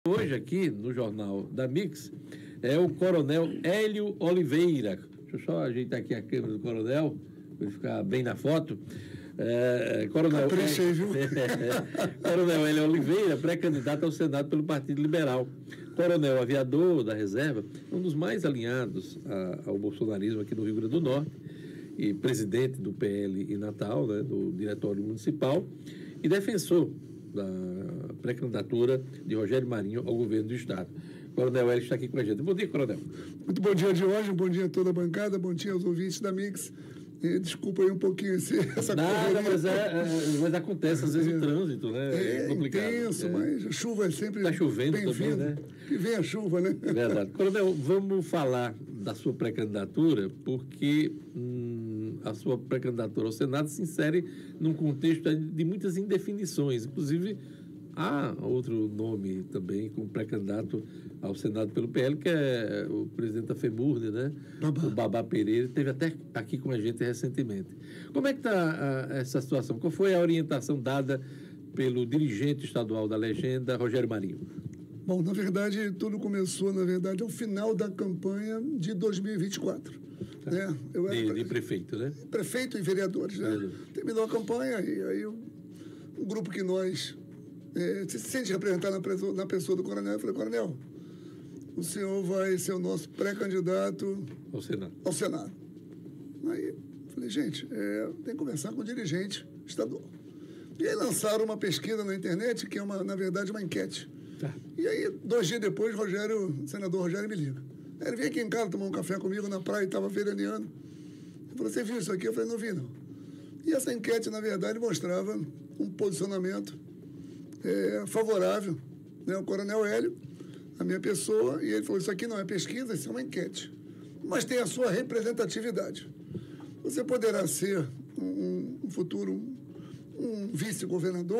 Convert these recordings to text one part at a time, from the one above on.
Hoje aqui no Jornal da Mix é o Coronel Hélio Oliveira. Deixa eu só ajeitar aqui a câmera do Coronel, para ele ficar bem na foto. Coronel Hélio Oliveira, pré-candidato ao Senado pelo Partido Liberal. Coronel aviador da reserva, um dos mais alinhados ao bolsonarismo aqui no Rio Grande do Norte, e presidente do PL em Natal, né, do Diretório Municipal, e defensor da pré-candidatura de Rogério Marinho ao governo do Estado. Coronel Hélio está aqui com a gente. Bom dia, Coronel. Muito bom dia, Jorge. Bom dia a toda a bancada. Bom dia aos ouvintes da Mix. Desculpa aí um pouquinho essa nada, mas acontece às vezes o trânsito, né? É complicado. Intenso, mas a chuva é sempre está chovendo também, né? Que vem a chuva, né? É verdade. Coronel, vamos falar da sua pré-candidatura, porque a sua pré-candidatura ao Senado se insere num contexto de muitas indefinições. Inclusive, há outro nome também como pré-candidato ao Senado pelo PL, que é o presidente da FEMURNE, né? O Babá Pereira, esteve até aqui com a gente recentemente. Como é que está essa situação? Qual foi a orientação dada pelo dirigente estadual da legenda, Rogério Marinho? Bom, na verdade, tudo começou, ao final da campanha de 2024. Tá. Né? Eu era de prefeito, né? Prefeito e vereadores, né? Terminou a campanha e aí um grupo que nós se sente representado na pessoa do coronel. Eu falei, coronel, o senhor vai ser o nosso pré-candidato ao Senado. Aí falei, gente, tem que conversar com o dirigente estadual. E aí lançaram uma pesquisa na internet, que é, na verdade, uma enquete. Tá. E aí, 2 dias depois, o senador Rogério me liga. Ele veio aqui em casa tomar um café comigo na praia e estava veraneando. Ele falou, você viu isso aqui? Eu falei, não vi, não. E essa enquete, na verdade, mostrava um posicionamento favorável, né, o Coronel Hélio, a minha pessoa, e ele falou, isso aqui não é pesquisa, isso é uma enquete. Mas tem a sua representatividade. Você poderá ser um futuro, um vice-governador,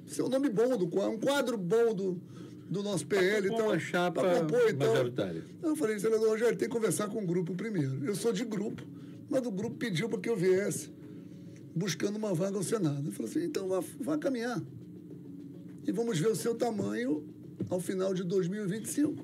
seu nome bom, um quadro bom do nosso PL. Então, uma chapa majoritária. Então, eu falei, senador Rogério, tem que conversar com o grupo primeiro. Eu sou de grupo, mas o grupo pediu para que eu viesse buscando uma vaga ao Senado. Eu falei assim, então vá caminhar. E vamos ver o seu tamanho ao final de 2025.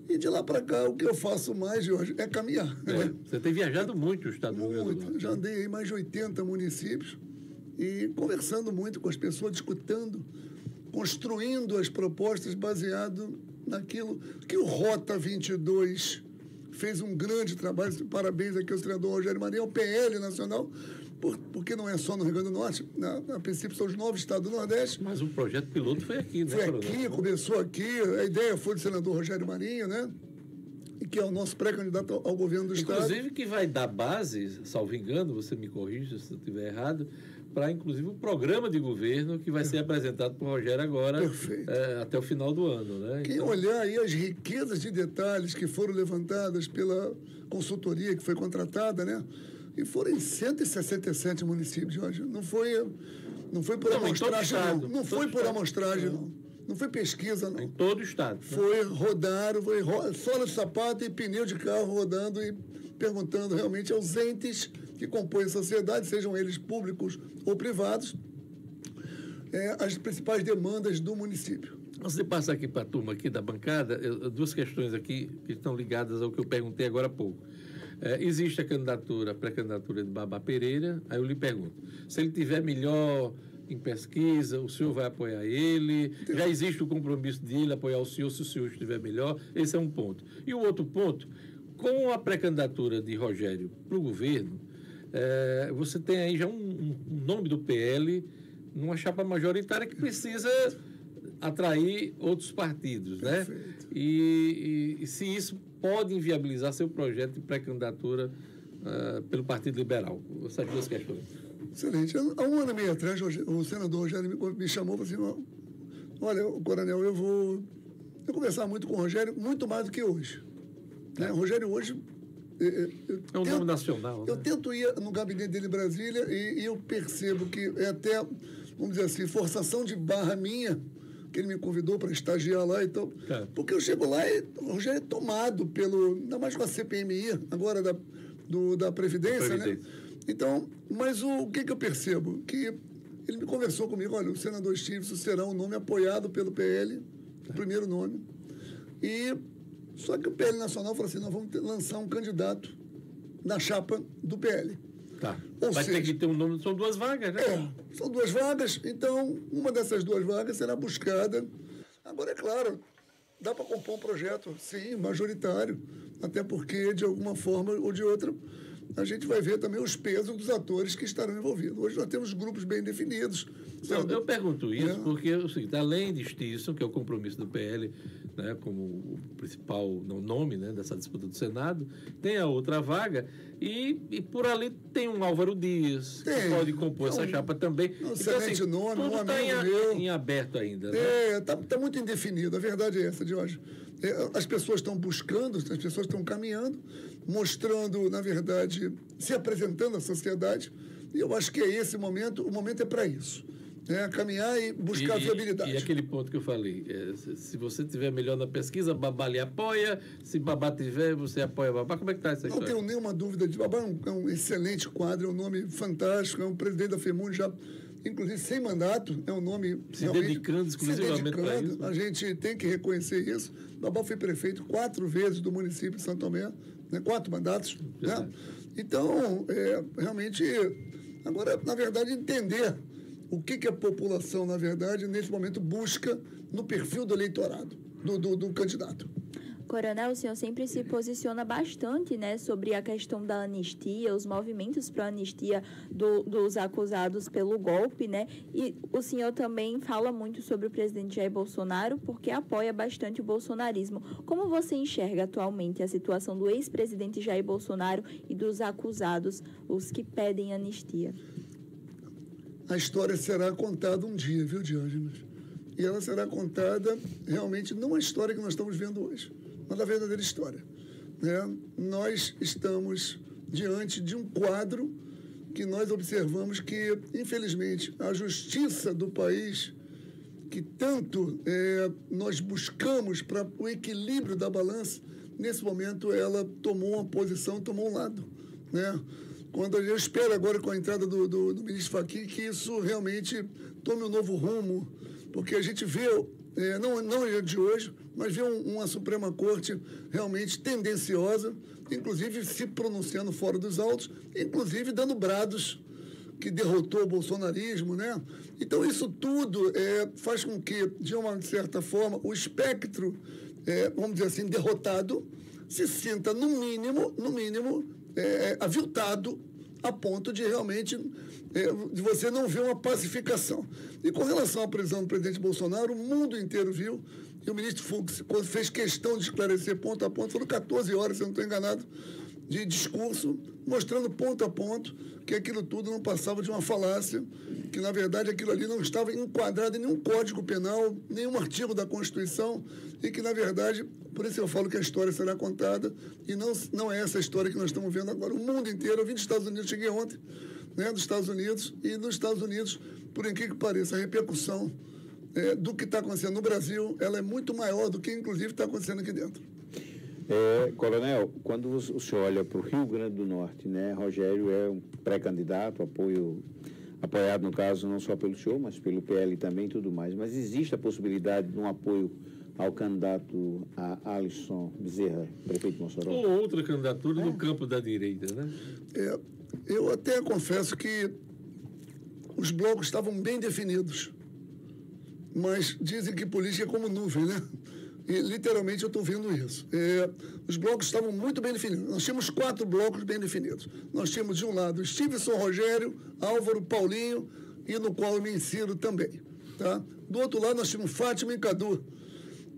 E de lá para cá, o que eu faço mais, Jorge, é caminhar. Né? Você tem viajado muito o estado do Rio Grande do Norte. Já andei em mais de 80 municípios e conversando muito com as pessoas, discutindo, construindo as propostas baseado naquilo que o Rota 22 fez um grande trabalho. Parabéns aqui ao senador Rogério Marinho, ao PL Nacional, porque não é só no Rio Grande do Norte, a princípio são os 9 estados do Nordeste. Mas o projeto piloto foi aqui, né? Foi aqui, começou aqui, a ideia foi do senador Rogério Marinho, né? E que é o nosso pré-candidato ao governo do Estado. Inclusive que vai dar base, salvo engano, você me corrija se eu estiver errado, para inclusive o programa de governo que vai ser apresentado por Rogério agora até o final do ano, né? Quem olhar aí as riquezas de detalhes que foram levantadas pela consultoria que foi contratada, né? E foram em 167 municípios, Jorge. Não foi por amostragem, não. Não foi por amostragem, não. Não foi pesquisa, não. Em todo o estado. Foi sola de sapato e pneu de carro rodando e perguntando realmente aos entes que compõem a sociedade, sejam eles públicos ou privados, as principais demandas do município. Antes de passar aqui para a turma aqui da bancada, 2 questões aqui que estão ligadas ao que eu perguntei agora há pouco. Existe a pré-candidatura de Babá Pereira, aí eu lhe pergunto, se ele tiver melhor em pesquisa, o senhor vai apoiar ele? Já existe o compromisso de ele apoiar o senhor se o senhor estiver melhor? Esse é um ponto. E o outro ponto, com a pré-candidatura de Rogério para o governo, você tem aí já um nome do PL numa chapa majoritária que precisa atrair outros partidos, né? E se isso pode inviabilizar seu projeto de pré-candidatura pelo Partido Liberal. Essas 2 questões. Excelente. Há 1 ano e meio atrás, o senador Rogério me chamou e falou assim, olha, coronel, eu vou conversar muito com o Rogério, muito mais do que hoje. Né? O Rogério hoje... é um nome nacional. Eu tento ir no gabinete dele em Brasília e eu percebo que é até, vamos dizer assim, forçação de barra minha, que ele me convidou para estagiar lá e tal. Porque eu chego lá e o Rogério é tomado ainda mais com a CPMI, agora da Previdência, né? Então, mas o que eu percebo? Que ele me conversou comigo, olha, o senador Stevenson será um nome apoiado pelo PL o primeiro nome. Só que o PL Nacional falou assim, nós vamos lançar um candidato na chapa do PL. Tá. Vai ter que ter um nome, são 2 vagas, né? São 2 vagas, então uma dessas 2 vagas será buscada. Agora, é claro, dá para compor um projeto, sim, majoritário, até porque, de alguma forma ou de outra, a gente vai ver também os pesos dos atores que estarão envolvidos. Hoje nós temos grupos bem definidos. Não, eu pergunto isso porque é o seguinte, além de Stisson, que é o compromisso do PL, né, como o principal nome, né, dessa disputa do Senado, tem a outra vaga e por ali tem um Álvaro Dias, que pode compor essa chapa também. Um excelente nome, um amigo meu. Em aberto ainda, né? Tá muito indefinido, a verdade é essa, Jorge. As pessoas estão buscando, as pessoas estão caminhando, mostrando, na verdade, se apresentando à sociedade, e eu acho que é esse momento, o momento é para isso. Caminhar e buscar a viabilidade. E aquele ponto que eu falei, se você tiver melhor na pesquisa, Babá lhe apoia, se Babá tiver, você apoia Babá. Como é que está essa história? Não tenho nenhuma dúvida de Babá, é um excelente quadro, é um nome fantástico, é um presidente da FEMUN já, inclusive sem mandato, é um nome... Se dedicando exclusivamente para isso. A gente tem que reconhecer isso. Babá foi prefeito 4 vezes do município de Santo Tomé, 4 mandatos. Né? Então, realmente, agora, na verdade, entender o que a população, na verdade, nesse momento busca no perfil do eleitorado, do candidato. Coronel, o senhor sempre se posiciona bastante, né, sobre a questão da anistia, os movimentos para a anistia dos acusados pelo golpe, né? E o senhor também fala muito sobre o presidente Jair Bolsonaro, porque apoia bastante o bolsonarismo. Como você enxerga atualmente a situação do ex-presidente Jair Bolsonaro e dos acusados, os que pedem anistia? A história será contada um dia, viu, Diógenes? E ela será contada realmente não a história que nós estamos vendo hoje, mas a verdadeira história. Nós estamos diante de um quadro que nós observamos que, infelizmente, a justiça do país, que tanto nós buscamos para o equilíbrio da balança, nesse momento ela tomou uma posição, tomou um lado, Quando eu espero agora, com a entrada do ministro Fachin, que isso realmente tome um novo rumo, porque a gente vê, não é de hoje, mas vê uma Suprema Corte realmente tendenciosa, inclusive se pronunciando fora dos autos, inclusive dando brados que derrotou o bolsonarismo, Então, isso tudo faz com que, de uma certa forma, o espectro, vamos dizer assim, derrotado, se sinta, no mínimo, aviltado a ponto de realmente de você não ver uma pacificação. E com relação à prisão do presidente Bolsonaro, o mundo inteiro viu, e o ministro Fux fez questão de esclarecer ponto a ponto, foram 14 horas, se eu não estou enganado, de discurso, mostrando ponto a ponto que aquilo tudo não passava de uma falácia, que, na verdade, aquilo ali não estava enquadrado em nenhum código penal, nenhum artigo da Constituição, e que, na verdade, por isso eu falo que a história será contada, e não é essa história que nós estamos vendo agora. O mundo inteiro, eu vim dos Estados Unidos, cheguei ontem, dos Estados Unidos, e nos Estados Unidos, por incrível que pareça, a repercussão do que está acontecendo no Brasil, ela é muito maior do que, inclusive, está acontecendo aqui dentro. Coronel, quando o senhor olha para o Rio Grande do Norte, Rogério é um pré-candidato, apoiado, no caso, não só pelo senhor, mas pelo PL também e tudo mais, mas existe a possibilidade de um apoio ao candidato a Alisson Bezerra, prefeito de Mossoró? Ou outra candidatura no campo da direita, Eu até confesso que os blocos estavam bem definidos, mas dizem que política é como nuvem, E, literalmente, eu estou vendo isso. Os blocos estavam muito bem definidos. Nós tínhamos 4 blocos bem definidos. Nós tínhamos, de um lado, Stevenson, Rogério, Álvaro, Paulinho, e no qual eu me insiro também. Tá? Do outro lado, nós tínhamos Fátima e Cadu.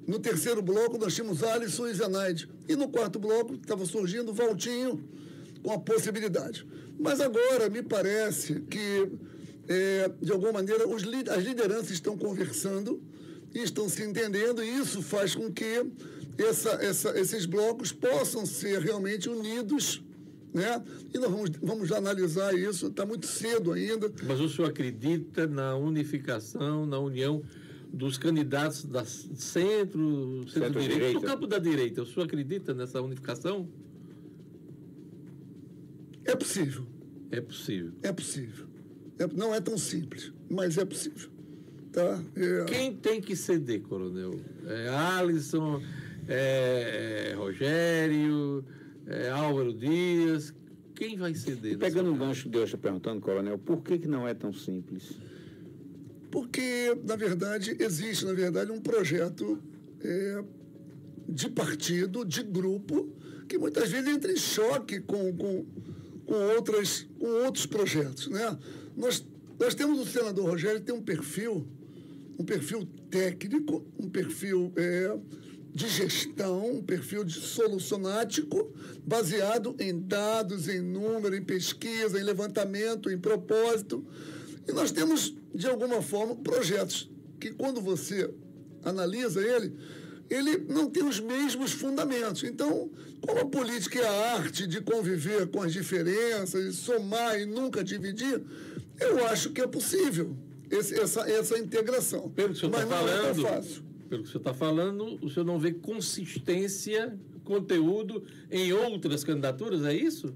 No terceiro bloco, nós tínhamos Alisson e Zenaide. E no quarto bloco, estava surgindo Valtinho, com a possibilidade. Mas agora, me parece que, de alguma maneira, as lideranças estão conversando e estão se entendendo, e isso faz com que esses blocos possam ser realmente unidos, E nós vamos já analisar isso, está muito cedo ainda. Mas o senhor acredita na unificação, na união dos candidatos da centro-direita, no campo da direita? O senhor acredita nessa unificação? É possível. É possível. É possível. Não é tão simples, mas é possível. Tá? Quem tem que ceder, coronel? Alisson, Rogério, Álvaro Dias? Quem vai ceder? Pegando um gancho de hoje, perguntando, coronel, por que não é tão simples? Porque, na verdade, existe, um projeto de partido, de grupo, que muitas vezes entra em choque com outros projetos, né? Nós temos o senador Rogério, que tem um perfil técnico, um perfil de gestão, um perfil de solucionático, baseado em dados, em número, em pesquisa, em levantamento, em propósito. E nós temos, de alguma forma, projetos que, quando você analisa ele não tem os mesmos fundamentos. Então, como a política é a arte de conviver com as diferenças, de somar e nunca dividir, eu acho que é possível essa integração. Pelo que o senhor está falando, não é tão fácil. Pelo que o senhor está falando, o senhor não vê consistência, conteúdo em outras candidaturas, é isso?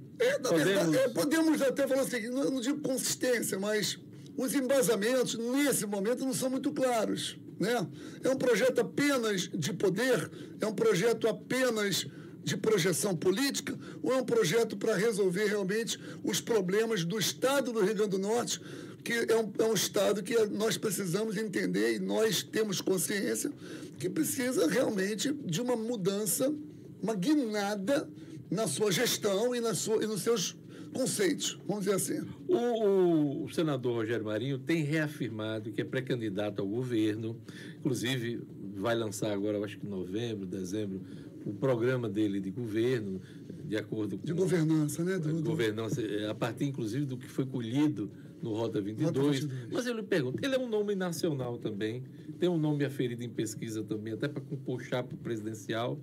Podemos até falar assim, não digo consistência, mas os embasamentos, nesse momento, não são muito claros, né? É um projeto apenas de poder? É um projeto apenas de projeção política? Ou é um projeto para resolver realmente os problemas do Estado do Rio Grande do Norte, que é um Estado que nós precisamos entender e nós temos consciência que precisa realmente de uma mudança, uma guinada na sua gestão e nos seus conceitos, vamos dizer assim. O senador Rogério Marinho tem reafirmado que é pré-candidato ao governo, inclusive vai lançar agora, eu acho que em novembro, dezembro, o programa dele de governo, de acordo com... De governança, né? Governança, a partir, inclusive, do que foi colhido no Rota 22. Mas eu lhe pergunto, ele é um nome nacional também, tem um nome aferido em pesquisa também, até para compor chapa presidencial.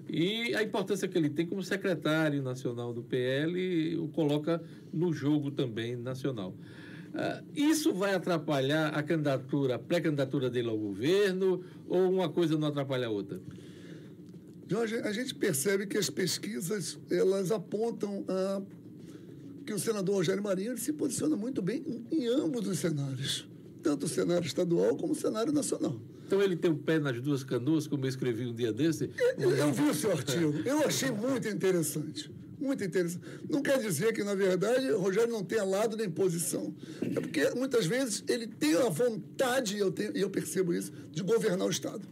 E a importância que ele tem como secretário nacional do PL o coloca no jogo também nacional. Isso vai atrapalhar a pré-candidatura dele ao governo, ou uma coisa não atrapalha a outra? Jorge, a gente percebe que as pesquisas, elas apontam que o senador Rogério Marinho ele se posiciona muito bem em ambos os cenários, tanto o cenário estadual como o cenário nacional. Então ele tem o pé nas duas canoas, como eu escrevi um dia desse? Eu vi o seu artigo, eu achei muito interessante. Muito interessante. Não quer dizer que, na verdade, o Rogério não tenha lado nem posição. É porque, muitas vezes, ele tem a vontade, e eu percebo isso, de governar o Estado.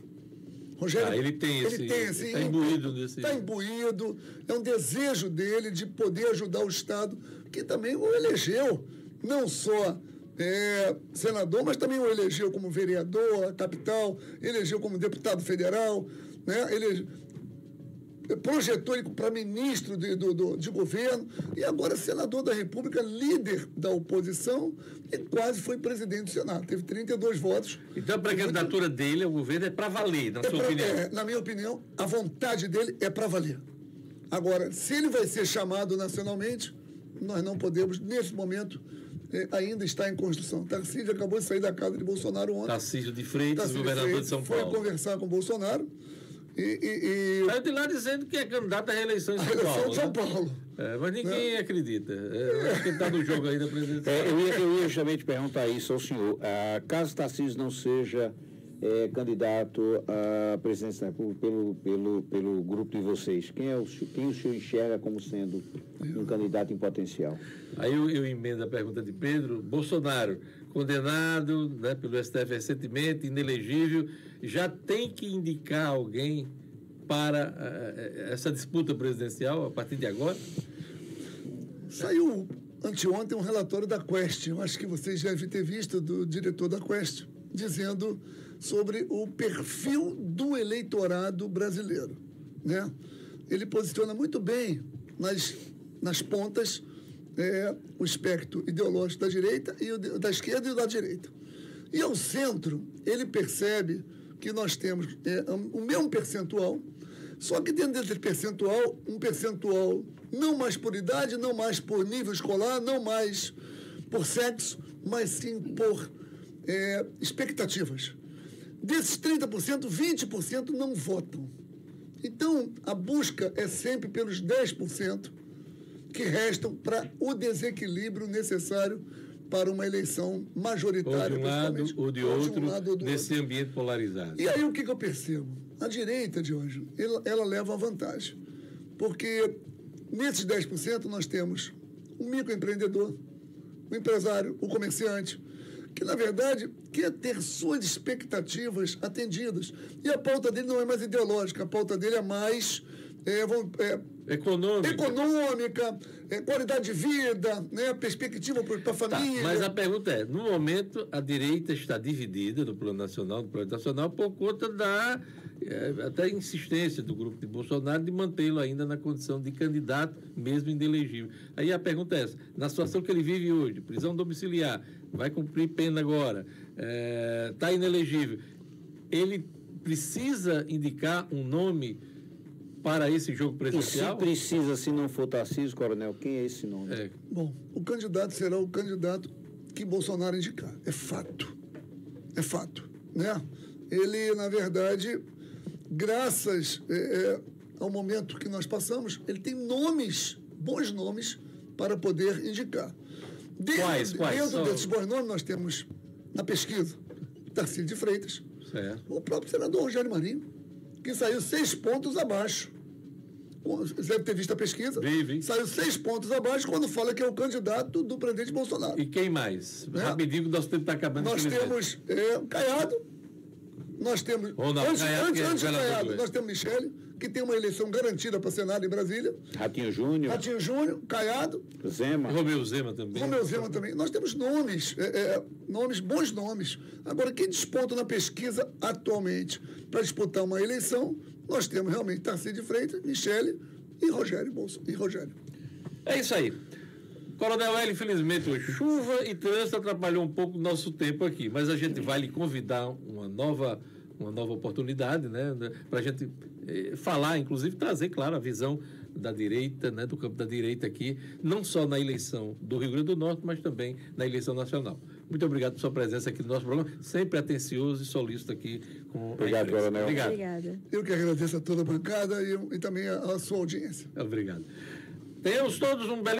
Rogério, ele tem esse... Está imbuído nesse... Está imbuído, é um desejo dele de poder ajudar o Estado, que também o elegeu, não só senador, mas também o elegeu como vereador, a capital, elegeu como deputado federal, né? Ele projetou ele para ministro de governo e agora senador da República, líder da oposição e quase foi presidente do Senado. Teve 32 votos. Então, a pré-candidatura dele ao governo é para valer, na sua opinião? Na minha opinião, a vontade dele é para valer. Agora, se ele vai ser chamado nacionalmente, nós não podemos, nesse momento, ainda está em construção. Tarcísio acabou de sair da casa de Bolsonaro ontem. Tarcísio de Freitas, governador de São Paulo. Foi conversar com o Bolsonaro saiu de lá dizendo que é candidato à reeleição em São Paulo. Mas ninguém acredita. Acho que ele está no jogo ainda presidencial. Eu ia justamente te perguntar isso ao senhor. Caso Tarcísio não seja candidato à presidência da República pelo grupo de vocês, quem o senhor enxerga como sendo um candidato em potencial? Aí eu emendo a pergunta de Pedro. Bolsonaro, condenado, né, pelo STF recentemente, inelegível, já tem que indicar alguém para essa disputa presidencial a partir de agora? Saiu anteontem um relatório da Quest, eu acho que vocês devem ter visto, do diretor da Quest, dizendo sobre o perfil do eleitorado brasileiro, né? Ele posiciona muito bem nas pontas o espectro ideológico da direita e da esquerda e o da direita. E ao centro, ele percebe que nós temos o mesmo percentual, só que dentro desse percentual, um percentual não mais por idade, não mais por nível escolar, não mais por sexo, mas sim por expectativas. Desses 30%, 20% não votam. Então, a busca é sempre pelos 10% que restam para o desequilíbrio necessário para uma eleição majoritária. Ou de um lado ou de outro, ou do nesse outro. ambiente polarizado. E aí o que eu percebo? A direita de hoje, ela leva uma vantagem. Porque nesses 10% nós temos o microempreendedor, o empresário, o comerciante, que, na verdade, quer ter suas expectativas atendidas. E a pauta dele não é mais ideológica, a pauta dele é mais econômica, qualidade de vida, né, perspectiva para a família. Mas a pergunta é, no momento, a direita está dividida no plano nacional, por conta da até insistência do grupo de Bolsonaro de mantê-lo ainda na condição de candidato, mesmo inelegível. Aí a pergunta é essa, na situação que ele vive hoje, prisão domiciliar, vai cumprir pena agora, está inelegível, ele precisa indicar um nome para esse jogo presidencial? E se precisa, se não for Tarcísio, coronel, quem é esse nome? Bom, o candidato será o candidato que Bolsonaro indicar. É fato. É fato. Né? Ele, na verdade, graças ao momento que nós passamos, ele tem nomes, bons nomes, para poder indicar. Dentro desses bons nomes, nós temos, na pesquisa, Tarcísio de Freitas, certo. O próprio senador Rogério Marinho, que saiu 6 pontos abaixo. Você deve ter visto a pesquisa. Vi. Saiu 6 pontos abaixo quando fala que é o candidato do presidente Bolsonaro. E quem mais? Rapidinho, que o nosso tempo está acabando. Nós temos Caiado. Nós temos... Antes de Caiado, nós temos Michele, que tem uma eleição garantida para Senado em Brasília. Ratinho Júnior, Caiado. Zema. Romeu Zema também. Nós temos nomes, bons nomes. Agora, quem desponta na pesquisa atualmente para disputar uma eleição, nós temos realmente Tarcísio de Freitas, Michele e Rogério. É isso aí. Coronel Hélio, infelizmente, chuva e trânsito atrapalhou um pouco o nosso tempo aqui, mas a gente vai lhe convidar uma nova oportunidade, né, para a gente falar, inclusive trazer, claro, a visão da direita, né, do campo da direita aqui, não só na eleição do Rio Grande do Norte, mas também na eleição nacional. Muito obrigado por sua presença aqui no nosso programa, sempre atencioso e solícito aqui com Obrigado, Coronel. Obrigada. Eu que agradeço a toda a bancada e também a sua audiência. Obrigado. Tenhamos todos um belo